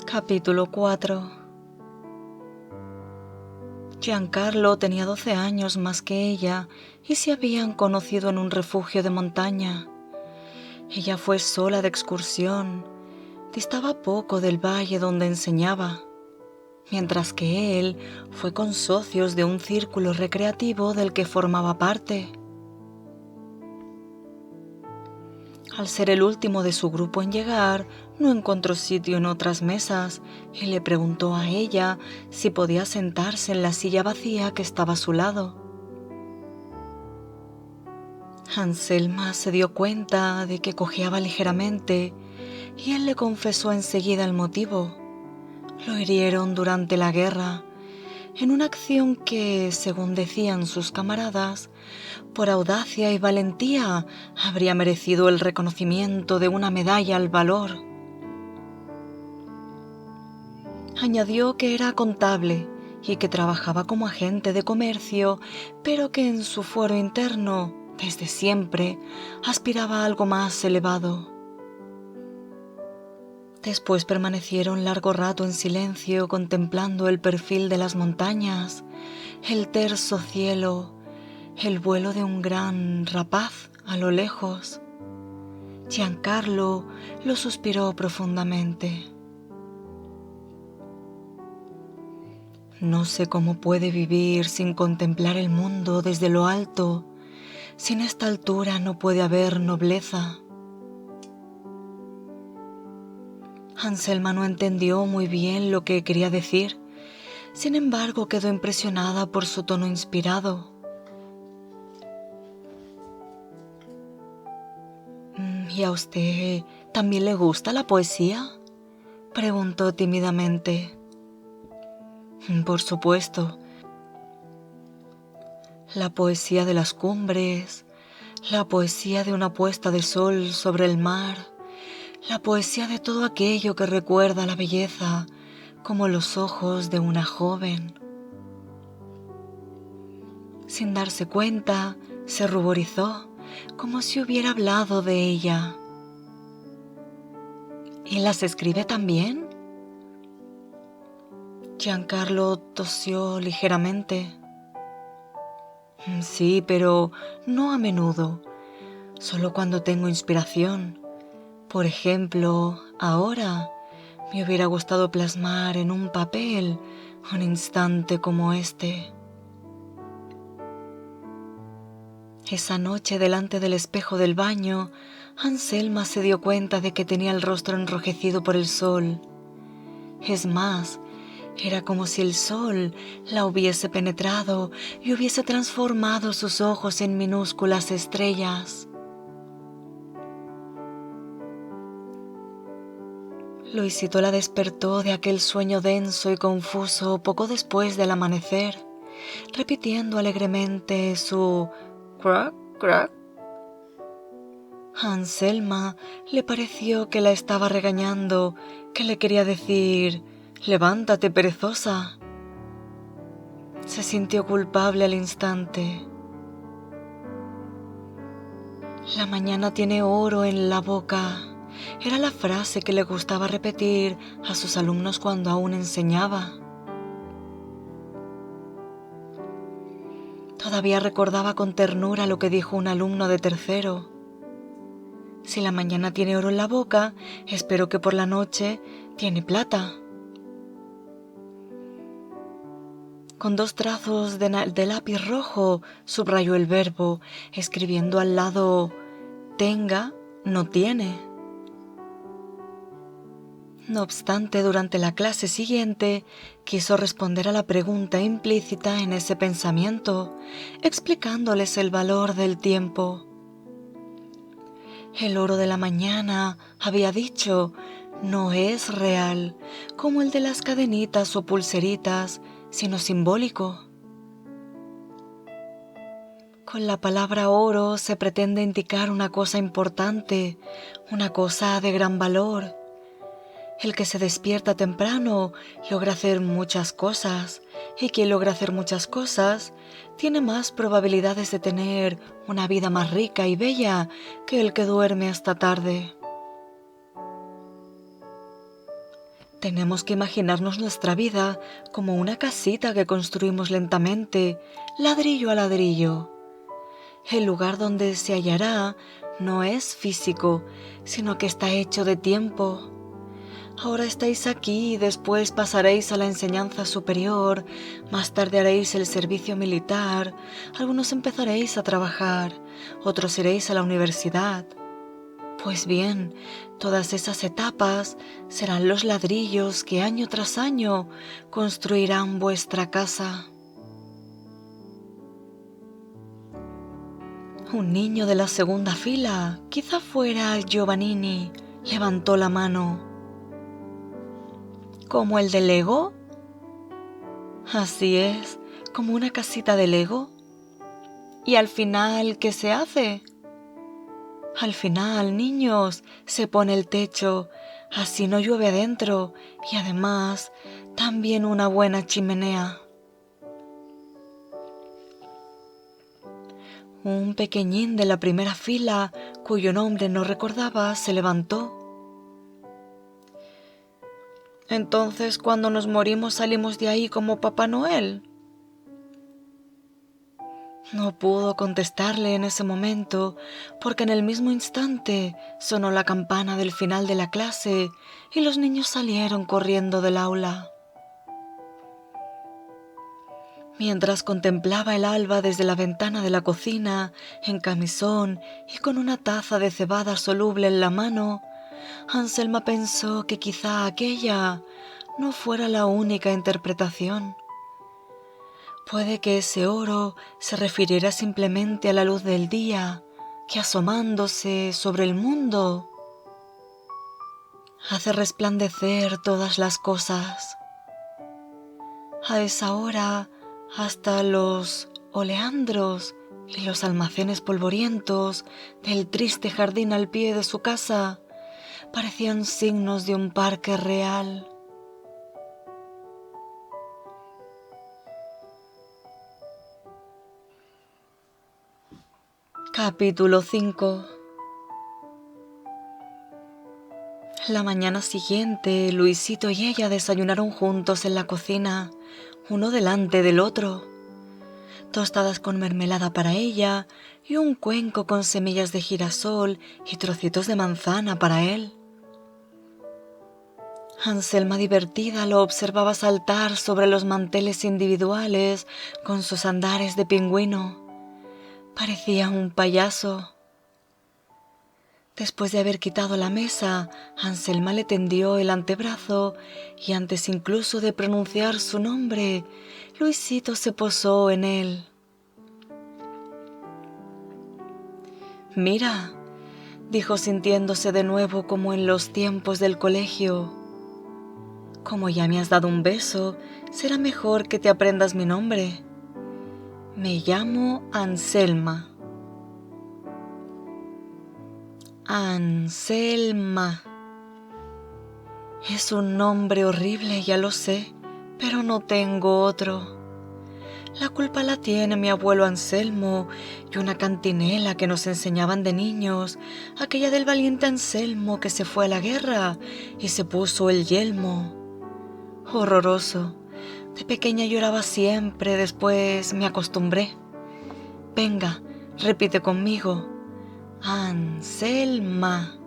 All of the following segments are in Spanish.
Capítulo 4. Giancarlo tenía 12 años más que ella y se habían conocido en un refugio de montaña. Ella fue sola de excursión, distaba poco del valle donde enseñaba, mientras que él fue con socios de un círculo recreativo del que formaba parte. Al ser el último de su grupo en llegar, no encontró sitio en otras mesas y le preguntó a ella si podía sentarse en la silla vacía que estaba a su lado. Anselma se dio cuenta de que cojeaba ligeramente y él le confesó enseguida el motivo. Lo hirieron durante la guerra, en una acción que, según decían sus camaradas, por audacia y valentía habría merecido el reconocimiento de una medalla al valor. Añadió que era contable y que trabajaba como agente de comercio, pero que en su fuero interno, desde siempre, aspiraba a algo más elevado. Después permanecieron largo rato en silencio contemplando el perfil de las montañas, el terso cielo, el vuelo de un gran rapaz a lo lejos. Giancarlo lo suspiró profundamente. No sé cómo puede vivir sin contemplar el mundo desde lo alto. Sin esta altura no puede haber nobleza. Anselma no entendió muy bien lo que quería decir. Sin embargo, quedó impresionada por su tono inspirado. ¿Y a usted también le gusta la poesía?, preguntó tímidamente. Por supuesto. La poesía de las cumbres, la poesía de una puesta de sol sobre el mar, la poesía de todo aquello que recuerda la belleza, como los ojos de una joven. Sin darse cuenta, se ruborizó, como si hubiera hablado de ella. ¿Y las escribe también? Giancarlo tosió ligeramente. Sí, pero no a menudo, solo cuando tengo inspiración. Por ejemplo, ahora me hubiera gustado plasmar en un papel un instante como este. Esa noche, delante del espejo del baño, Anselma se dio cuenta de que tenía el rostro enrojecido por el sol. Es más, era como si el sol la hubiese penetrado y hubiese transformado sus ojos en minúsculas estrellas. Luisito la despertó de aquel sueño denso y confuso poco después del amanecer, repitiendo alegremente su crack, crack. A Anselma le pareció que la estaba regañando, que le quería decir: «Levántate, perezosa». Se sintió culpable al instante. «La mañana tiene oro en la boca», era la frase que le gustaba repetir a sus alumnos cuando aún enseñaba. Todavía recordaba con ternura lo que dijo un alumno de tercero: «Si la mañana tiene oro en la boca, espero que por la noche tiene plata». Con 2 trazos de lápiz rojo subrayó el verbo, escribiendo al lado: «tenga, no tiene». No obstante, durante la clase siguiente, quiso responder a la pregunta implícita en ese pensamiento, explicándoles el valor del tiempo. El oro de la mañana, había dicho, no es real, como el de las cadenitas o pulseritas, sino simbólico. Con la palabra oro se pretende indicar una cosa importante, una cosa de gran valor. El que se despierta temprano logra hacer muchas cosas, y quien logra hacer muchas cosas tiene más probabilidades de tener una vida más rica y bella que el que duerme hasta tarde. Tenemos que imaginarnos nuestra vida como una casita que construimos lentamente, ladrillo a ladrillo. El lugar donde se hallará no es físico, sino que está hecho de tiempo. Ahora estáis aquí y después pasaréis a la enseñanza superior, más tarde haréis el servicio militar, algunos empezaréis a trabajar, otros iréis a la universidad. Pues bien, todas esas etapas serán los ladrillos que año tras año construirán vuestra casa. Un niño de la segunda fila, quizá fuera Giovannini, levantó la mano. ¿Como el de Lego? Así es, como una casita de Lego. ¿Y al final qué se hace? Al final, niños, se pone el techo, así no llueve adentro y además también una buena chimenea. Un pequeñín de la primera fila, cuyo nombre no recordaba, se levantó. Entonces, cuando nos morimos, salimos de ahí como Papá Noel. No pudo contestarle en ese momento, porque en el mismo instante sonó la campana del final de la clase y los niños salieron corriendo del aula. Mientras contemplaba el alba desde la ventana de la cocina, en camisón y con una taza de cebada soluble en la mano, Anselma pensó que quizá aquella no fuera la única interpretación. Puede que ese oro se refiriera simplemente a la luz del día, que asomándose sobre el mundo, hace resplandecer todas las cosas. A esa hora, hasta los oleandros y los almacenes polvorientos del triste jardín al pie de su casa parecían signos de un parque real. Capítulo 5. La mañana siguiente, Luisito y ella desayunaron juntos en la cocina, uno delante del otro. Tostadas con mermelada para ella y un cuenco con semillas de girasol y trocitos de manzana para él. Anselma, divertida, lo observaba saltar sobre los manteles individuales con sus andares de pingüino. Parecía un payaso. Después de haber quitado la mesa, Anselma le tendió el antebrazo y antes incluso de pronunciar su nombre, Luisito se posó en él. «Mira», dijo sintiéndose de nuevo como en los tiempos del colegio. «Como ya me has dado un beso, será mejor que te aprendas mi nombre. Me llamo Anselma». Anselma. Es un nombre horrible, ya lo sé, pero no tengo otro. La culpa la tiene mi abuelo Anselmo y una cantinela que nos enseñaban de niños, aquella del valiente Anselmo que se fue a la guerra y se puso el yelmo. Horroroso. De pequeña lloraba siempre, después me acostumbré. Venga, repite conmigo. Anselma,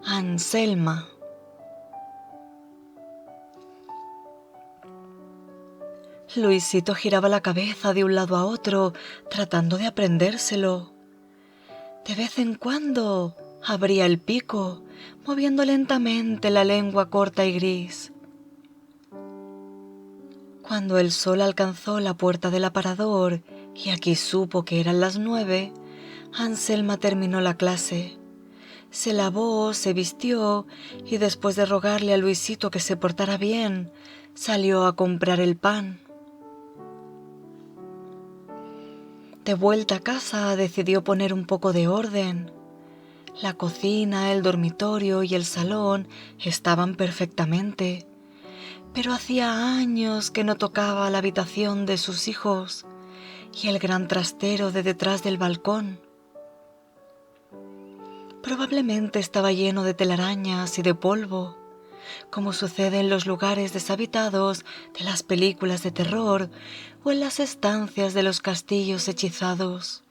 Anselma. Luisito giraba la cabeza de un lado a otro, tratando de aprendérselo. De vez en cuando abría el pico, moviendo lentamente la lengua corta y gris. Cuando el sol alcanzó la puerta del aparador y aquí supo que eran las 9, Anselma terminó la clase. Se lavó, se vistió y después de rogarle a Luisito que se portara bien, salió a comprar el pan. De vuelta a casa decidió poner un poco de orden. La cocina, el dormitorio y el salón estaban perfectamente, pero hacía años que no tocaba la habitación de sus hijos y el gran trastero de detrás del balcón. Probablemente estaba lleno de telarañas y de polvo. como sucede en los lugares deshabitados de las películas de terror o en las estancias de los castillos hechizados.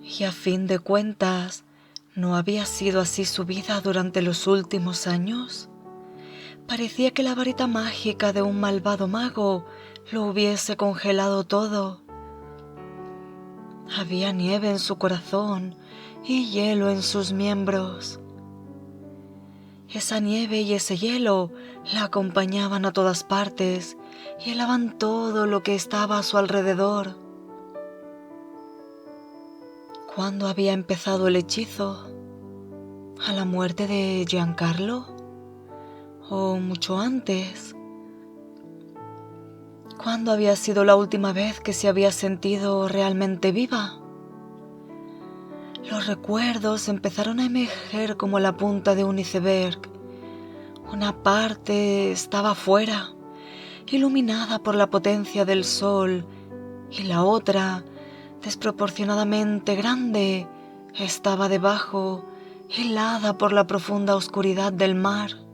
Y a fin de cuentas, ¿no había sido así su vida durante los últimos años? Parecía que la varita mágica de un malvado mago lo hubiese congelado todo. Había nieve en su corazón y hielo en sus miembros. Esa nieve y ese hielo la acompañaban a todas partes y helaban todo lo que estaba a su alrededor. ¿Cuándo había empezado el hechizo? ¿A la muerte de Giancarlo? ¿O mucho antes? ¿Cuándo había sido la última vez que se había sentido realmente viva? Los recuerdos empezaron a emerger como la punta de un iceberg. Una parte estaba fuera, iluminada por la potencia del sol, y la otra, desproporcionadamente grande, estaba debajo, helada por la profunda oscuridad del mar.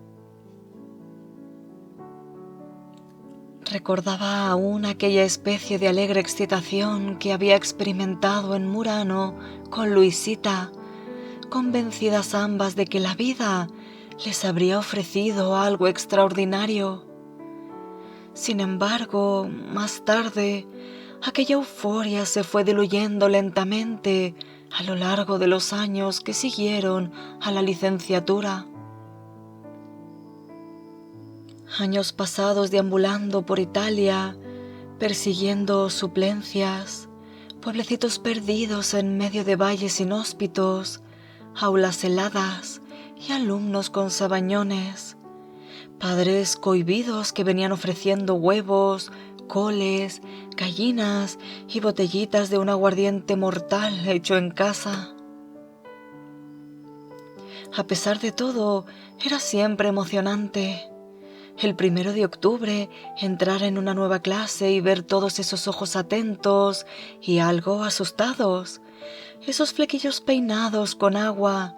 Recordaba aún aquella especie de alegre excitación que había experimentado en Murano con Luisita, convencidas ambas de que la vida les habría ofrecido algo extraordinario. Sin embargo, más tarde, aquella euforia se fue diluyendo lentamente a lo largo de los años que siguieron a la licenciatura. Años pasados deambulando por Italia, persiguiendo suplencias, pueblecitos perdidos en medio de valles inhóspitos, aulas heladas y alumnos con sabañones, padres cohibidos que venían ofreciendo huevos, coles, gallinas y botellitas de un aguardiente mortal hecho en casa. A pesar de todo, era siempre emocionante. El 1 de octubre, entrar en una nueva clase y ver todos esos ojos atentos y algo asustados, esos flequillos peinados con agua,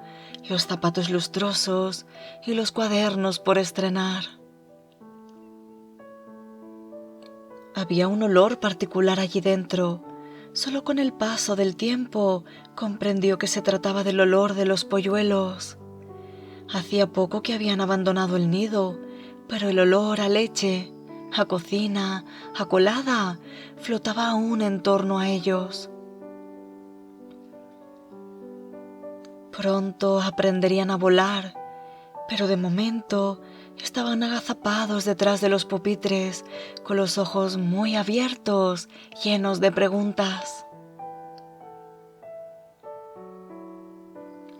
los zapatos lustrosos y los cuadernos por estrenar. Había un olor particular allí dentro. Solo con el paso del tiempo comprendió que se trataba del olor de los polluelos. Hacía poco que habían abandonado el nido, pero el olor a leche, a cocina, a colada, flotaba aún en torno a ellos. Pronto aprenderían a volar, pero de momento estaban agazapados detrás de los pupitres, con los ojos muy abiertos, llenos de preguntas.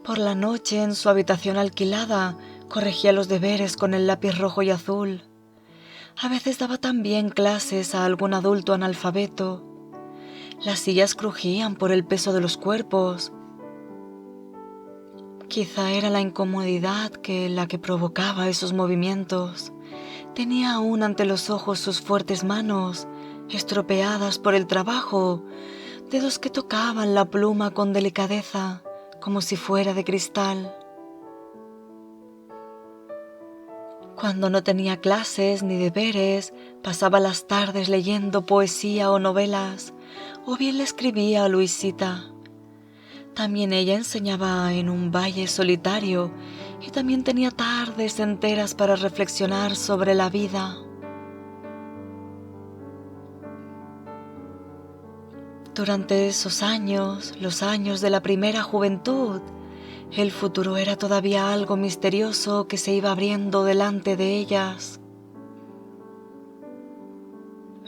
Por la noche, en su habitación alquilada, corregía los deberes con el lápiz rojo y azul. A veces daba también clases a algún adulto analfabeto. Las sillas crujían por el peso de los cuerpos. Quizá era la incomodidad la que provocaba esos movimientos. Tenía aún ante los ojos sus fuertes manos, estropeadas por el trabajo, dedos que tocaban la pluma con delicadeza, como si fuera de cristal. Cuando no tenía clases ni deberes, pasaba las tardes leyendo poesía o novelas, o bien le escribía a Luisita. También ella enseñaba en un valle solitario y también tenía tardes enteras para reflexionar sobre la vida. Durante esos años, los años de la primera juventud, el futuro era todavía algo misterioso que se iba abriendo delante de ellas.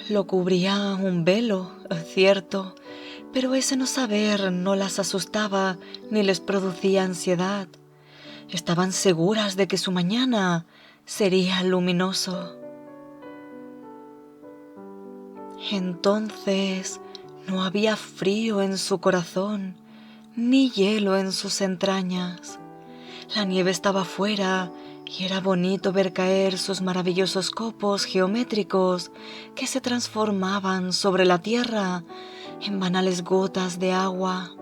Lo cubría un velo, cierto, pero ese no saber no las asustaba ni les producía ansiedad. Estaban seguras de que su mañana sería luminoso. Entonces no había frío en su corazón, ni hielo en sus entrañas. La nieve estaba fuera y era bonito ver caer sus maravillosos copos geométricos que se transformaban sobre la tierra en banales gotas de agua.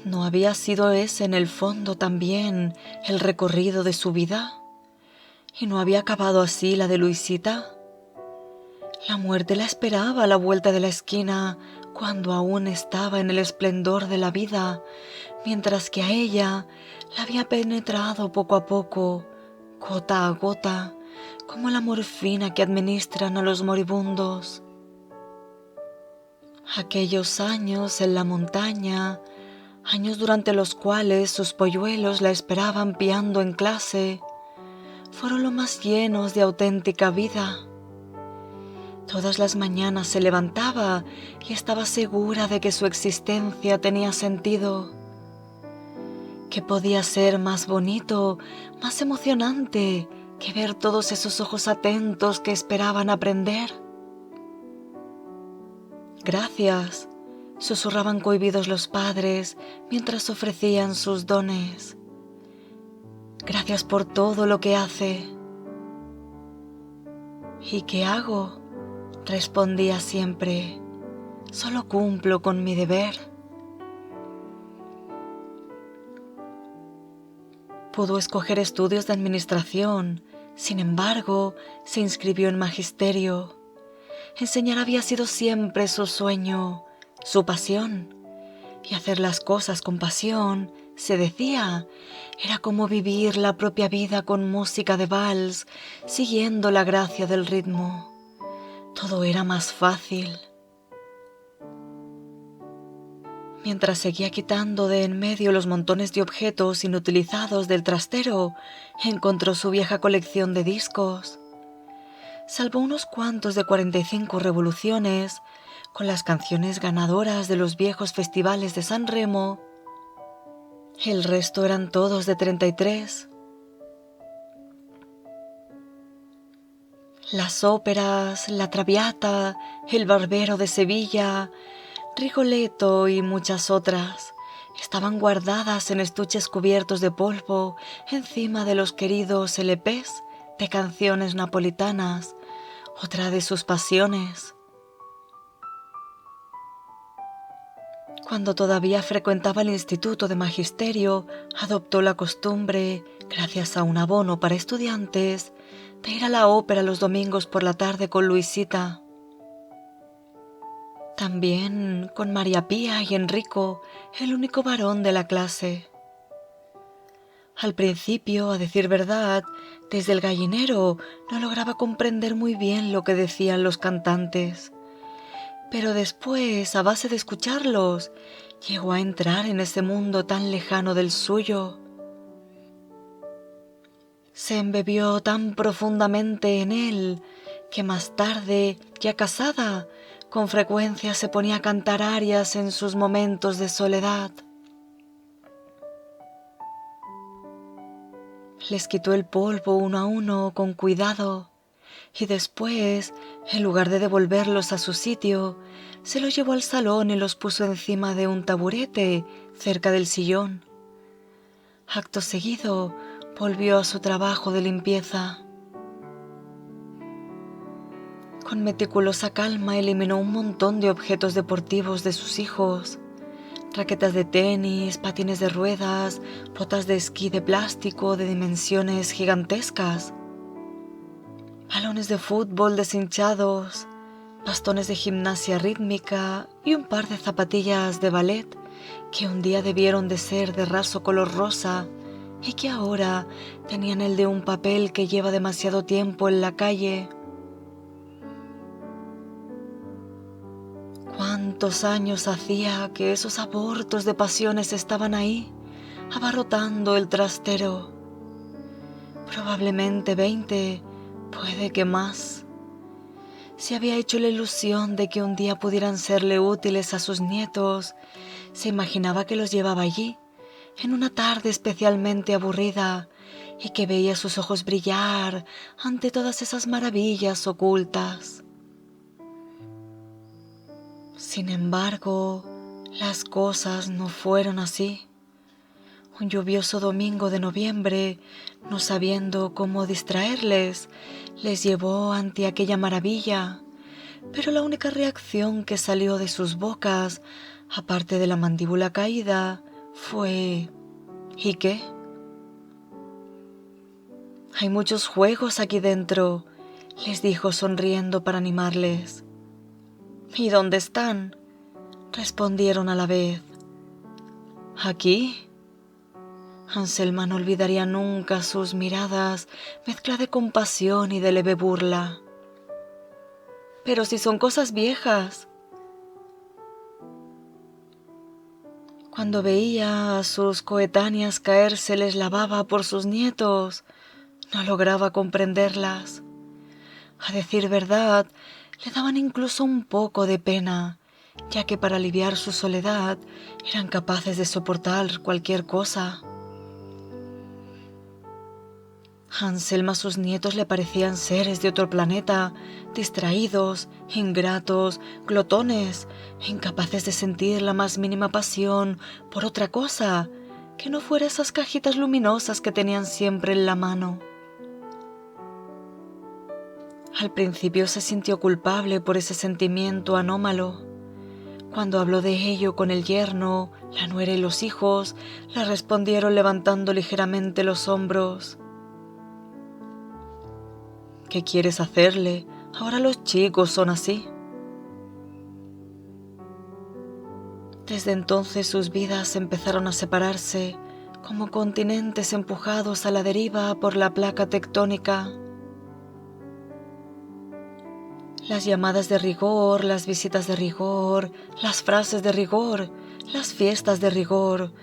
¿No había sido ese en el fondo también el recorrido de su vida? ¿Y no había acabado así la de Luisita? La muerte la esperaba a la vuelta de la esquina cuando aún estaba en el esplendor de la vida, mientras que a ella la había penetrado poco a poco, gota a gota, como la morfina que administran a los moribundos. Aquellos años en la montaña, años durante los cuales sus polluelos la esperaban piando en clase, fueron los más llenos de auténtica vida. Todas las mañanas se levantaba y estaba segura de que su existencia tenía sentido. ¿Qué podía ser más bonito, más emocionante que ver todos esos ojos atentos que esperaban aprender? Gracias, susurraban cohibidos los padres mientras ofrecían sus dones. Gracias por todo lo que hace. ¿Y qué hago? Respondía siempre. Solo cumplo con mi deber. Pudo escoger estudios de administración, sin embargo, se inscribió en magisterio. Enseñar había sido siempre su sueño, su pasión, y hacer las cosas con pasión, se decía, era como vivir la propia vida con música de vals, siguiendo la gracia del ritmo. Todo era más fácil. Mientras seguía quitando de en medio los montones de objetos inutilizados del trastero, encontró su vieja colección de discos. Salvo unos cuantos de 45 revoluciones, con las canciones ganadoras de los viejos festivales de San Remo. El resto eran todos de 33. Las óperas, la Traviata, el Barbero de Sevilla, Rigoletto y muchas otras estaban guardadas en estuches cubiertos de polvo encima de los queridos LPs de canciones napolitanas, otra de sus pasiones. Cuando todavía frecuentaba el Instituto de Magisterio, adoptó la costumbre, gracias a un abono para estudiantes, de ir a la ópera los domingos por la tarde con Luisita. También con María Pía y Enrico, el único varón de la clase. Al principio, a decir verdad, desde el gallinero no lograba comprender muy bien lo que decían los cantantes. Pero después, a base de escucharlos, llegó a entrar en ese mundo tan lejano del suyo. Se embebió tan profundamente en él que más tarde, ya casada, con frecuencia se ponía a cantar arias en sus momentos de soledad. Les quitó el polvo uno a uno con cuidado y después, en lugar de devolverlos a su sitio, se los llevó al salón y los puso encima de un taburete cerca del sillón. Acto seguido, volvió a su trabajo de limpieza. Con meticulosa calma eliminó un montón de objetos deportivos de sus hijos. Raquetas de tenis, patines de ruedas, botas de esquí de plástico de dimensiones gigantescas, balones de fútbol deshinchados, bastones de gimnasia rítmica y un par de zapatillas de ballet que un día debieron de ser de raso color rosa y que ahora tenían el de un papel que lleva demasiado tiempo en la calle. ¿Cuántos años hacía que esos abortos de pasiones estaban ahí, abarrotando el trastero? Probablemente 20, puede que más. Se había hecho la ilusión de que un día pudieran serle útiles a sus nietos. Se imaginaba que los llevaba allí, en una tarde especialmente aburrida, y que veía sus ojos brillar ante todas esas maravillas ocultas. Sin embargo, las cosas no fueron así. Un lluvioso domingo de noviembre, no sabiendo cómo distraerles, les llevó ante aquella maravilla, pero la única reacción que salió de sus bocas, aparte de la mandíbula caída, ¿Y qué? Hay muchos juegos aquí dentro, les dijo sonriendo para animarles. ¿Y dónde están? Respondieron a la vez. ¿Aquí? Anselma no olvidaría nunca sus miradas, mezcla de compasión y de leve burla. Pero si son cosas viejas. Cuando veía a sus coetáneas caérseles la baba por sus nietos, no lograba comprenderlas. A decir verdad, le daban incluso un poco de pena, ya que para aliviar su soledad eran capaces de soportar cualquier cosa. A Anselma sus nietos le parecían seres de otro planeta, distraídos, ingratos, glotones, incapaces de sentir la más mínima pasión por otra cosa que no fuera esas cajitas luminosas que tenían siempre en la mano. Al principio se sintió culpable por ese sentimiento anómalo. Cuando habló de ello con el yerno, la nuera y los hijos, le respondieron levantando ligeramente los hombros. ¿Qué quieres hacerle? Ahora los chicos son así. Desde entonces sus vidas empezaron a separarse, como continentes empujados a la deriva por la placa tectónica. Las llamadas de rigor, las visitas de rigor, las frases de rigor, las fiestas de rigor.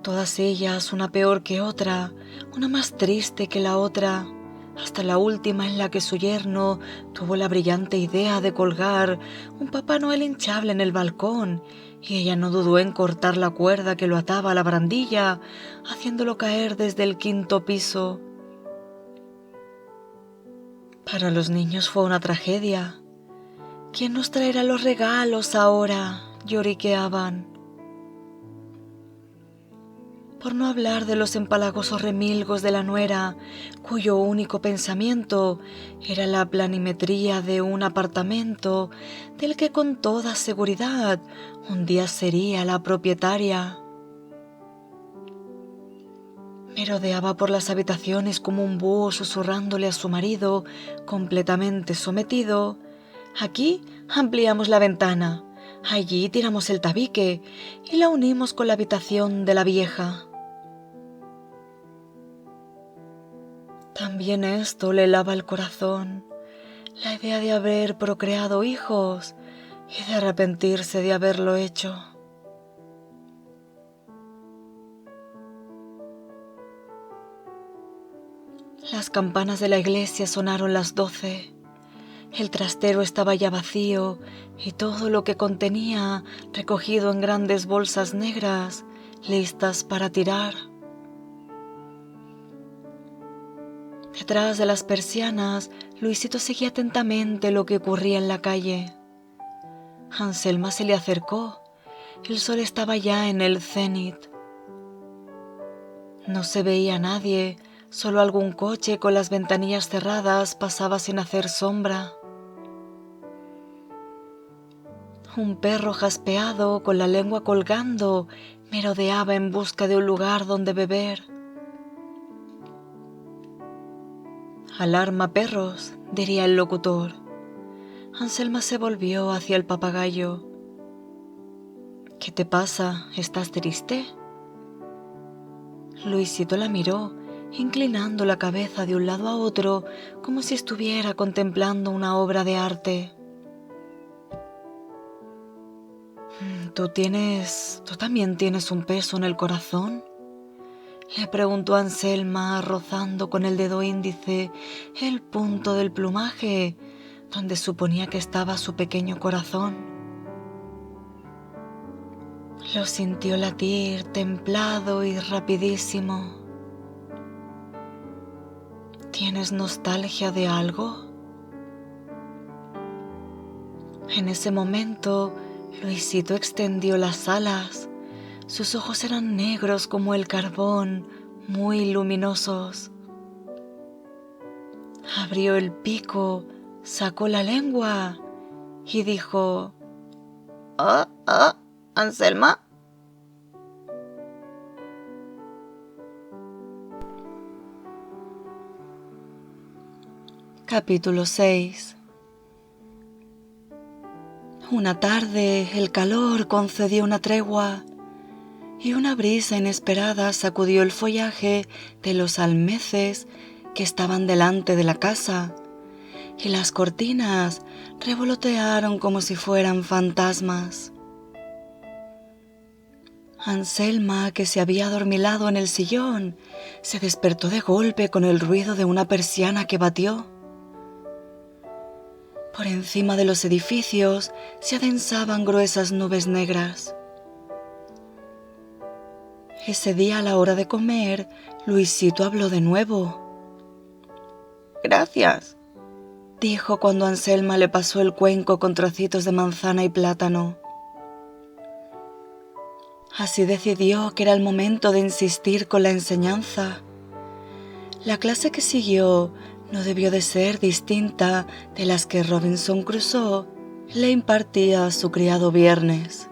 Todas ellas, una peor que otra, una más triste que la otra, hasta la última en la que su yerno tuvo la brillante idea de colgar un Papá Noel hinchable en el balcón, y ella no dudó en cortar la cuerda que lo ataba a la barandilla, haciéndolo caer desde el 5.º piso. Para los niños fue una tragedia. ¿Quién nos traerá los regalos ahora?, lloriqueaban. Por no hablar de los empalagosos remilgos de la nuera, cuyo único pensamiento era la planimetría de un apartamento del que con toda seguridad un día sería la propietaria. Merodeaba por las habitaciones como un búho susurrándole a su marido, completamente sometido. Aquí ampliamos la ventana, allí tiramos el tabique y la unimos con la habitación de la vieja. También esto le lava el corazón, la idea de haber procreado hijos y de arrepentirse de haberlo hecho. Las campanas de la iglesia sonaron las 12. El trastero estaba ya vacío y todo lo que contenía recogido en grandes bolsas negras, listas para tirar. Detrás de las persianas, Luisito seguía atentamente lo que ocurría en la calle. Anselma se le acercó. El sol estaba ya en el cenit. No se veía a nadie, solo algún coche con las ventanillas cerradas pasaba sin hacer sombra. Un perro jaspeado, con la lengua colgando, merodeaba en busca de un lugar donde beber. «Alarma, perros», diría el locutor. Anselma se volvió hacia el papagayo. «¿Qué te pasa? ¿Estás triste?» Luisito la miró, inclinando la cabeza de un lado a otro, como si estuviera contemplando una obra de arte. ¿Tú también tienes un peso en el corazón?», le preguntó Anselma, rozando con el dedo índice el punto del plumaje donde suponía que estaba su pequeño corazón. Lo sintió latir templado y rapidísimo. ¿Tienes nostalgia de algo? En ese momento, Luisito extendió las alas. Sus ojos eran negros como el carbón, muy luminosos. Abrió el pico, sacó la lengua y dijo: «Oh, Anselma, Capítulo 6. Una tarde el calor concedió una tregua y una brisa inesperada sacudió el follaje de los almeces que estaban delante de la casa, y las cortinas revolotearon como si fueran fantasmas. Anselma, que se había adormilado en el sillón, se despertó de golpe con el ruido de una persiana que batió. Por encima de los edificios se adensaban gruesas nubes negras. Ese día, a la hora de comer, Luisito habló de nuevo. «Gracias», dijo cuando Anselma le pasó el cuenco con trocitos de manzana y plátano. Así decidió que era el momento de insistir con la enseñanza. La clase que siguió no debió de ser distinta de las que Robinson Crusoe le impartía a su criado Viernes.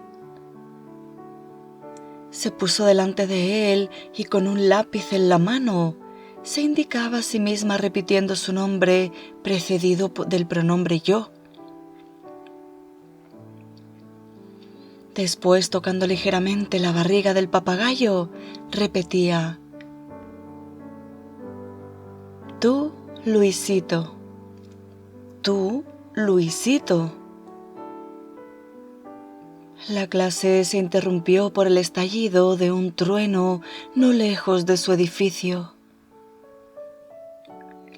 Se puso delante de él y con un lápiz en la mano se indicaba a sí misma repitiendo su nombre precedido del pronombre yo. Después, tocando ligeramente la barriga del papagayo, repetía: «Tú, Luisito. Tú, Luisito». La clase se interrumpió por el estallido de un trueno no lejos de su edificio.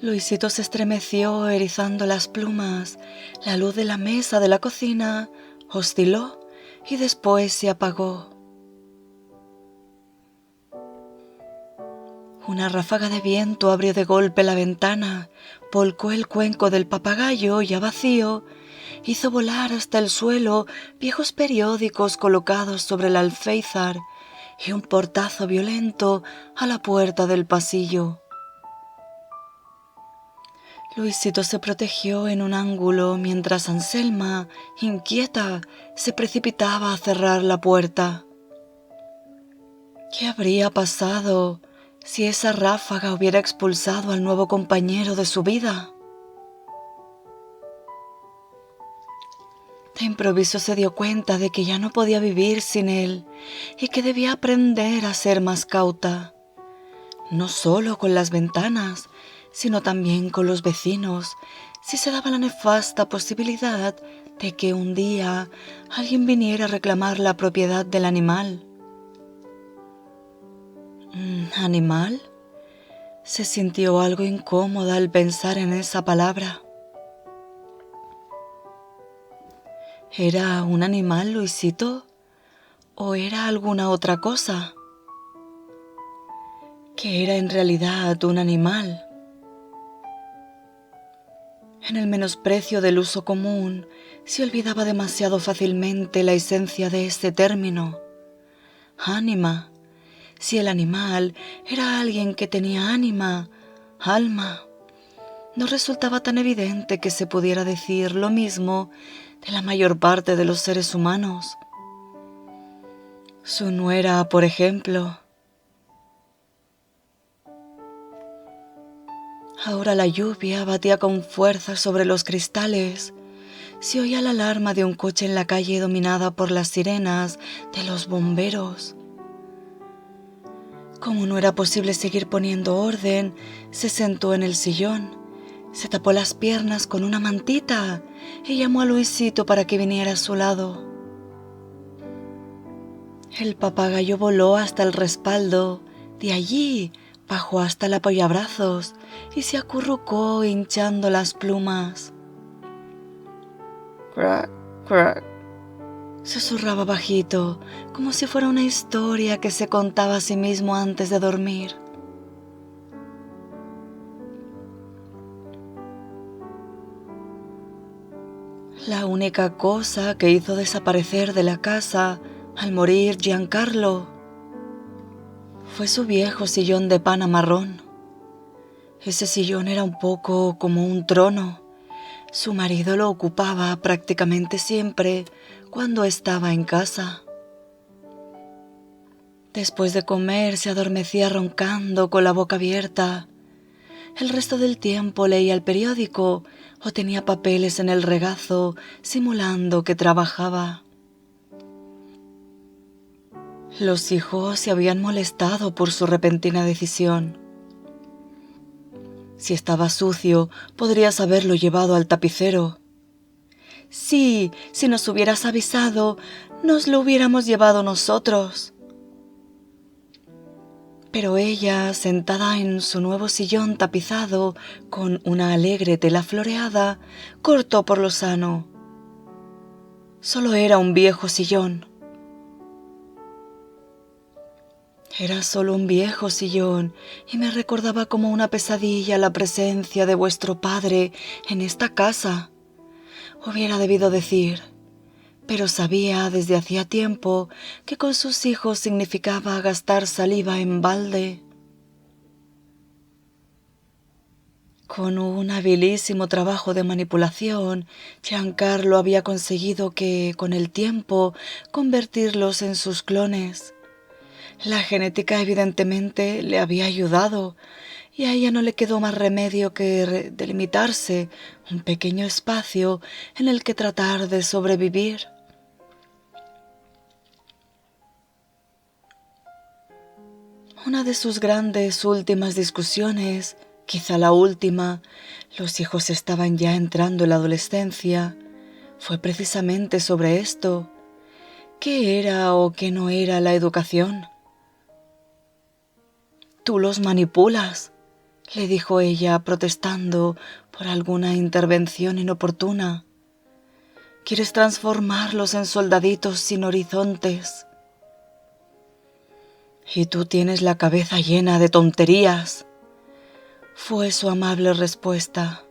Luisito se estremeció erizando las plumas. La luz de la mesa de la cocina osciló y después se apagó. Una ráfaga de viento abrió de golpe la ventana, volcó el cuenco del papagayo ya vacío, hizo volar hasta el suelo viejos periódicos colocados sobre el alféizar y un portazo violento a la puerta del pasillo. Luisito se protegió en un ángulo mientras Anselma, inquieta, se precipitaba a cerrar la puerta. ¿Qué habría pasado si esa ráfaga hubiera expulsado al nuevo compañero de su vida? De improviso se dio cuenta de que ya no podía vivir sin él y que debía aprender a ser más cauta, no solo con las ventanas, sino también con los vecinos, si se daba la nefasta posibilidad de que un día alguien viniera a reclamar la propiedad del animal. ¿Animal? Se sintió algo incómoda al pensar en esa palabra. ¿Era un animal, Luisito? ¿O era alguna otra cosa? ¿Qué era en realidad un animal? En el menosprecio del uso común se olvidaba demasiado fácilmente la esencia de este término. Ánima. Si el animal era alguien que tenía ánima, alma, no resultaba tan evidente que se pudiera decir lo mismo de la mayor parte de los seres humanos. Su nuera, por ejemplo. Ahora la lluvia batía con fuerza sobre los cristales. Se oía la alarma de un coche en la calle dominada por las sirenas de los bomberos. Como no era posible seguir poniendo orden, se sentó en el sillón, se tapó las piernas con una mantita y llamó a Luisito para que viniera a su lado. El papagayo voló hasta el respaldo, de allí bajó hasta el apoyabrazos y se acurrucó hinchando las plumas. «Crack, crack», susurraba bajito, como si fuera una historia que se contaba a sí mismo antes de dormir. La única cosa que hizo desaparecer de la casa al morir Giancarlo fue su viejo sillón de pana marrón. Ese sillón era un poco como un trono. Su marido lo ocupaba prácticamente siempre cuando estaba en casa. Después de comer se adormecía roncando con la boca abierta. El resto del tiempo leía el periódico o tenía papeles en el regazo simulando que trabajaba. Los hijos se habían molestado por su repentina decisión. Si estaba sucio, podrías haberlo llevado al tapicero. Sí, si nos hubieras avisado, nos lo hubiéramos llevado nosotros. Pero ella, sentada en su nuevo sillón tapizado con una alegre tela floreada, cortó por lo sano. Solo era un viejo sillón. Era solo un viejo sillón y me recordaba como una pesadilla la presencia de vuestro padre en esta casa. Hubiera debido decir, pero sabía desde hacía tiempo que con sus hijos significaba gastar saliva en balde. Con un habilísimo trabajo de manipulación, Giancarlo había conseguido que, con el tiempo, convertirlos en sus clones. La genética evidentemente le había ayudado y a ella no le quedó más remedio que delimitarse un pequeño espacio en el que tratar de sobrevivir. Una de sus grandes últimas discusiones, quizá la última, los hijos estaban ya entrando en la adolescencia, fue precisamente sobre esto. ¿Qué era o qué no era la educación? «Tú los manipulas», le dijo ella, protestando por alguna intervención inoportuna. «Quieres transformarlos en soldaditos sin horizontes. Y tú tienes la cabeza llena de tonterías», fue su amable respuesta.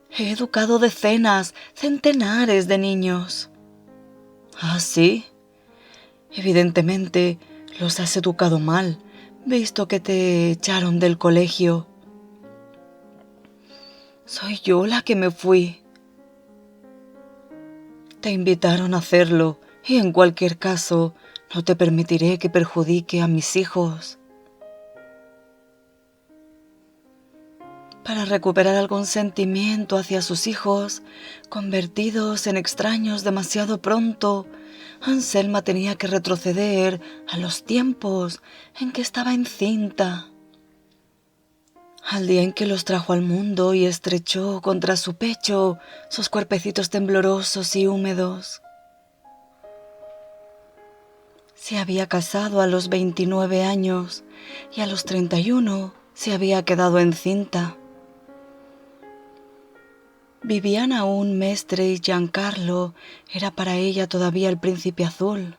«He educado decenas, centenares de niños». «¿Ah, sí? Evidentemente los has educado mal, visto que te echaron del colegio». «Soy yo la que me fui». «Te invitaron a hacerlo y en cualquier caso no te permitiré que perjudique a mis hijos». Para recuperar algún sentimiento hacia sus hijos, convertidos en extraños demasiado pronto, Anselma tenía que retroceder a los tiempos en que estaba encinta, al día en que los trajo al mundo y estrechó contra su pecho sus cuerpecitos temblorosos y húmedos. Se había casado a los 29 años y a los 31 se había quedado encinta. Vivían aún Mestre y Giancarlo, era para ella todavía el príncipe azul.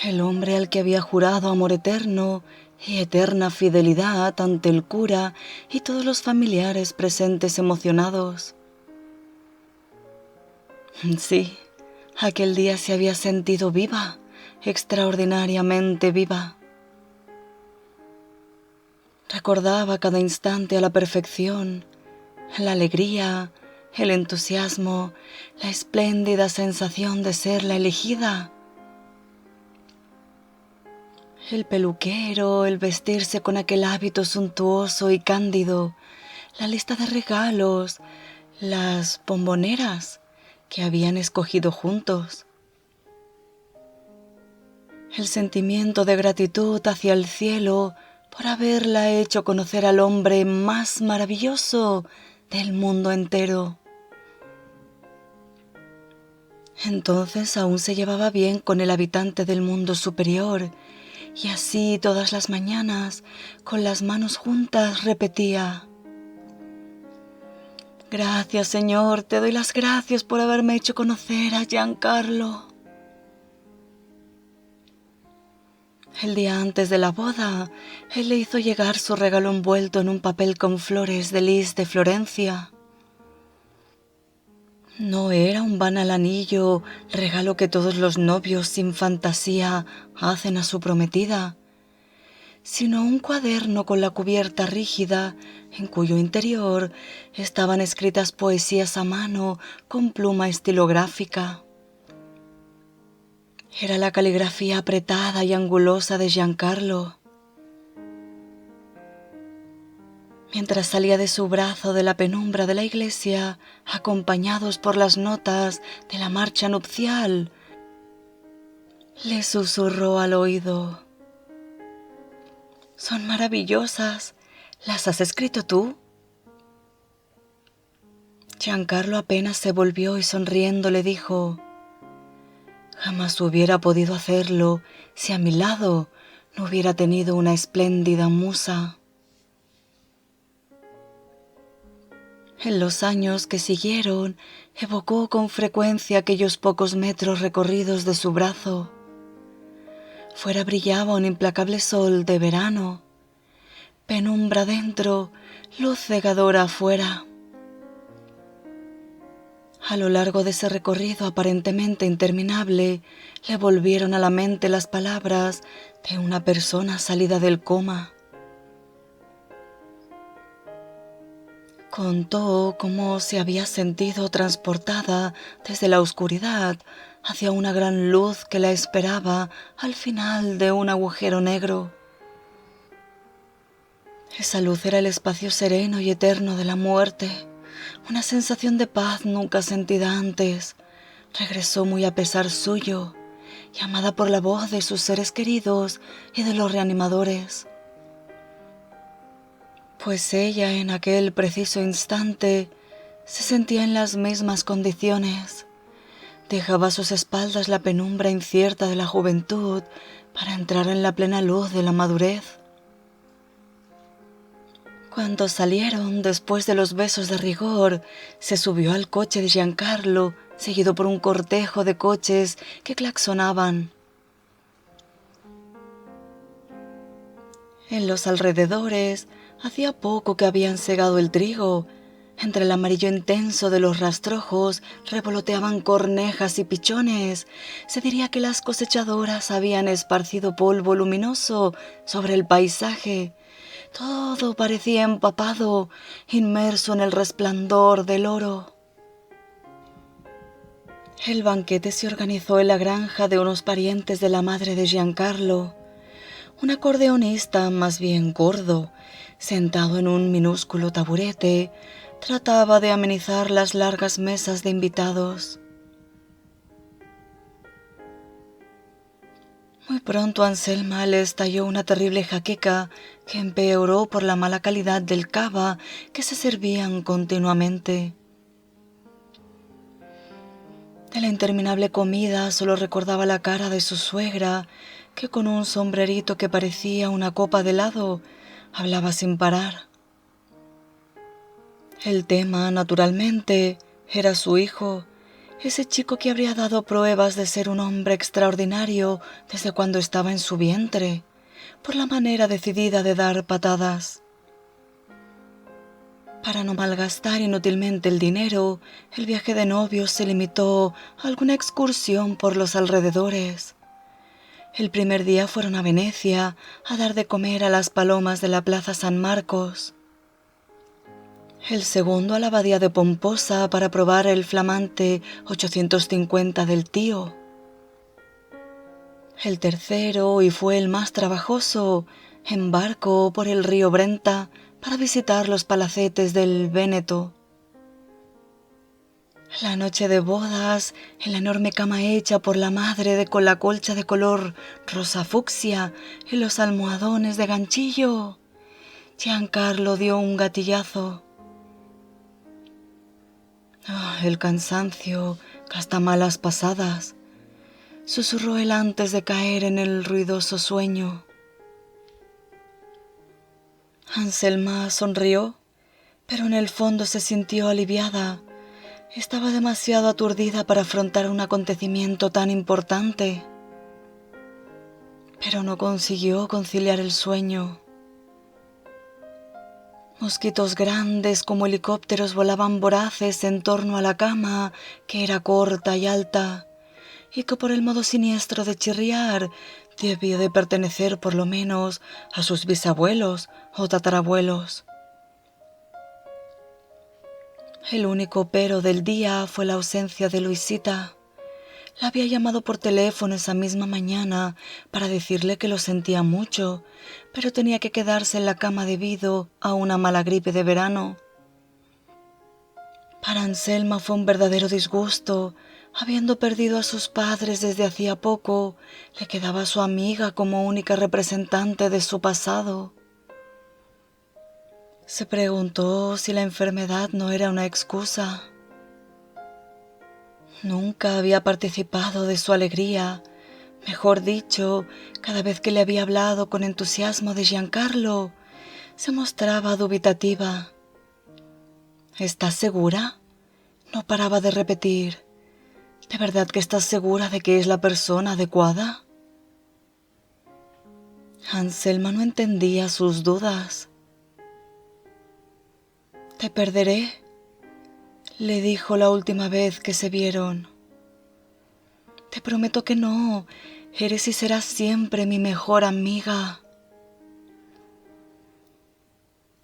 El hombre al que había jurado amor eterno y eterna fidelidad ante el cura y todos los familiares presentes emocionados. Sí, aquel día se había sentido viva, extraordinariamente viva. Recordaba cada instante a la perfección, la alegría, el entusiasmo, la espléndida sensación de ser la elegida. El peluquero, el vestirse con aquel hábito suntuoso y cándido, la lista de regalos, las bomboneras que habían escogido juntos. El sentimiento de gratitud hacia el cielo por haberla hecho conocer al hombre más maravilloso del mundo entero. Entonces aún se llevaba bien con el habitante del mundo superior, y así todas las mañanas, con las manos juntas, repetía: «Gracias, Señor, te doy las gracias por haberme hecho conocer a Giancarlo». El día antes de la boda, él le hizo llegar su regalo envuelto en un papel con flores de lis de Florencia. No era un banal anillo, regalo que todos los novios sin fantasía hacen a su prometida, sino un cuaderno con la cubierta rígida, en cuyo interior estaban escritas poesías a mano con pluma estilográfica. Era la caligrafía apretada y angulosa de Giancarlo. mientras salía de su brazo de la penumbra de la iglesia, acompañados por las notas de la marcha nupcial, le susurró al oído: «Son maravillosas. ¿Las has escrito tú?». Giancarlo apenas se volvió y sonriendo le dijo: «Jamás hubiera podido hacerlo si a mi lado no hubiera tenido una espléndida musa». En los años que siguieron, evocó con frecuencia aquellos pocos metros recorridos de su brazo. Fuera brillaba un implacable sol de verano, penumbra dentro, luz cegadora afuera. A lo largo de ese recorrido aparentemente interminable, le volvieron a la mente las palabras de una persona salida del coma. Contó cómo se había sentido transportada desde la oscuridad hacia una gran luz que la esperaba al final de un agujero negro. Esa luz era el espacio sereno y eterno de la muerte, una sensación de paz nunca sentida antes. Regresó muy a pesar suyo, llamada por la voz de sus seres queridos y de los reanimadores. Pues ella en aquel preciso instante se sentía en las mismas condiciones. Dejaba a sus espaldas la penumbra incierta de la juventud para entrar en la plena luz de la madurez. Cuando salieron, después de los besos de rigor, se subió al coche de Giancarlo, seguido por un cortejo de coches que claxonaban. En los alrededores, hacía poco que habían segado el trigo. Entre el amarillo intenso de los rastrojos revoloteaban cornejas y pichones. Se diría que las cosechadoras habían esparcido polvo luminoso sobre el paisaje. Todo parecía empapado, inmerso en el resplandor del oro. El banquete se organizó en la granja de unos parientes de la madre de Giancarlo. Un acordeonista, más bien gordo, sentado en un minúsculo taburete, trataba de amenizar las largas mesas de invitados. Muy pronto a Anselma le estalló una terrible jaqueca que empeoró por la mala calidad del cava que se servían continuamente. De la interminable comida solo recordaba la cara de su suegra, que con un sombrerito que parecía una copa de helado, hablaba sin parar. El tema, naturalmente, era su hijo, ese chico que habría dado pruebas de ser un hombre extraordinario desde cuando estaba en su vientre, por la manera decidida de dar patadas. Para no malgastar inútilmente el dinero, el viaje de novios se limitó a alguna excursión por los alrededores. El primer día fueron a Venecia a dar de comer a las palomas de la Plaza San Marcos. El segundo a la abadía de Pomposa para probar el flamante 850 del tío. El tercero, y fue el más trabajoso, en barco por el río Brenta para visitar los palacetes del Véneto. La noche de bodas, en la enorme cama hecha por la madre con la colcha de color rosa fucsia y los almohadones de ganchillo, Giancarlo dio un gatillazo. El cansancio gasta malas pasadas, susurró él antes de caer en el ruidoso sueño. Anselma sonrió, pero en el fondo se sintió aliviada. Estaba demasiado aturdida para afrontar un acontecimiento tan importante, pero no consiguió conciliar el sueño. Mosquitos grandes como helicópteros volaban voraces en torno a la cama, que era corta y alta, y que por el modo siniestro de chirriar debió de pertenecer por lo menos a sus bisabuelos o tatarabuelos. El único pero del día fue la ausencia de Luisita. La había llamado por teléfono esa misma mañana para decirle que lo sentía mucho, pero tenía que quedarse en la cama debido a una mala gripe de verano. Para Anselma fue un verdadero disgusto. Habiendo perdido a sus padres desde hacía poco, le quedaba a su amiga como única representante de su pasado. Se preguntó si la enfermedad no era una excusa. Nunca había participado de su alegría. Mejor dicho, cada vez que le había hablado con entusiasmo de Giancarlo, se mostraba dubitativa. ¿Estás segura? No paraba de repetir. ¿De verdad que estás segura de que es la persona adecuada? Anselma no entendía sus dudas. «Te perderé», le dijo la última vez que se vieron. «Te prometo que no. Eres y serás siempre mi mejor amiga».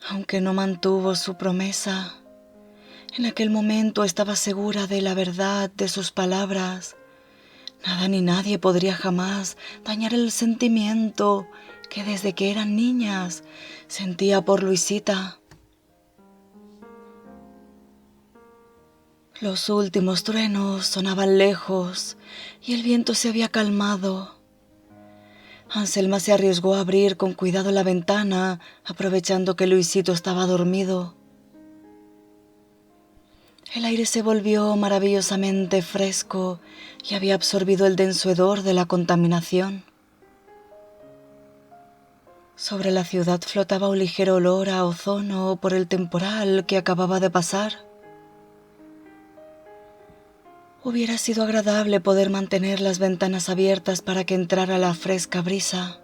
Aunque no mantuvo su promesa, en aquel momento estaba segura de la verdad de sus palabras. Nada ni nadie podría jamás dañar el sentimiento que desde que eran niñas sentía por Luisita. Los últimos truenos sonaban lejos y el viento se había calmado. Anselma se arriesgó a abrir con cuidado la ventana, aprovechando que Luisito estaba dormido. El aire se volvió maravillosamente fresco y había absorbido el denso hedor de la contaminación. Sobre la ciudad flotaba un ligero olor a ozono por el temporal que acababa de pasar. Hubiera sido agradable poder mantener las ventanas abiertas para que entrara la fresca brisa.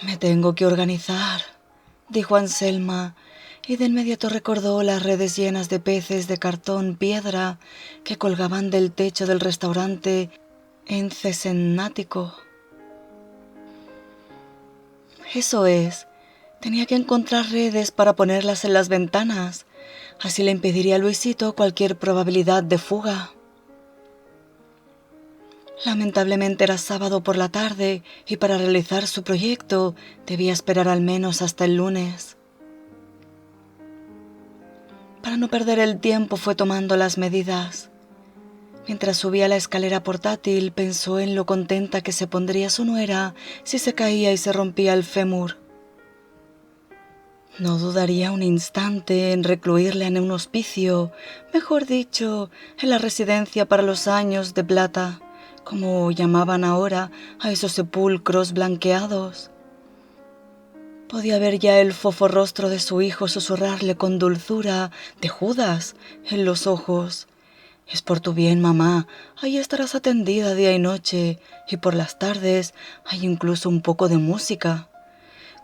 «Me tengo que organizar», dijo Anselma, y de inmediato recordó las redes llenas de peces de cartón piedra que colgaban del techo del restaurante en Cesennático. Eso es, tenía que encontrar redes para ponerlas en las ventanas. Así le impediría a Luisito cualquier probabilidad de fuga. Lamentablemente era sábado por la tarde y para realizar su proyecto debía esperar al menos hasta el lunes. Para no perder el tiempo fue tomando las medidas. Mientras subía la escalera portátil pensó en lo contenta que se pondría su nuera si se caía y se rompía el fémur. No dudaría un instante en recluirla en un hospicio, mejor dicho, en la residencia para los años de plata, como llamaban ahora a esos sepulcros blanqueados. Podía ver ya el fofo rostro de su hijo susurrarle con dulzura de Judas en los ojos. «Es por tu bien, mamá, ahí estarás atendida día y noche, y por las tardes hay incluso un poco de música».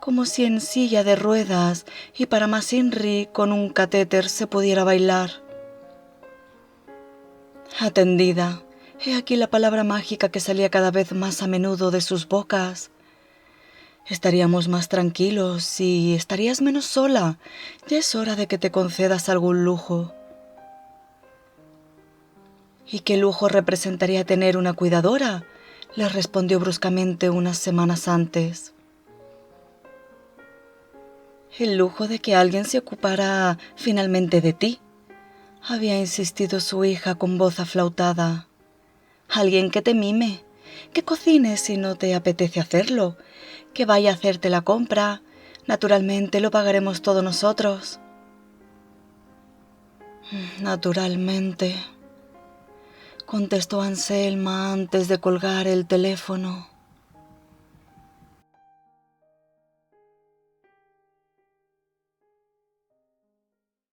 Como si en silla de ruedas y para más INRI con un catéter se pudiera bailar. Atendida, he aquí la palabra mágica que salía cada vez más a menudo de sus bocas. Estaríamos más tranquilos y estarías menos sola. Ya es hora de que te concedas algún lujo. ¿Y qué lujo representaría tener una cuidadora?, le respondió bruscamente unas semanas antes. «El lujo de que alguien se ocupara finalmente de ti», había insistido su hija con voz aflautada. «Alguien que te mime, que cocine si no te apetece hacerlo, que vaya a hacerte la compra. Naturalmente lo pagaremos todos nosotros». «Naturalmente», contestó Anselma antes de colgar el teléfono.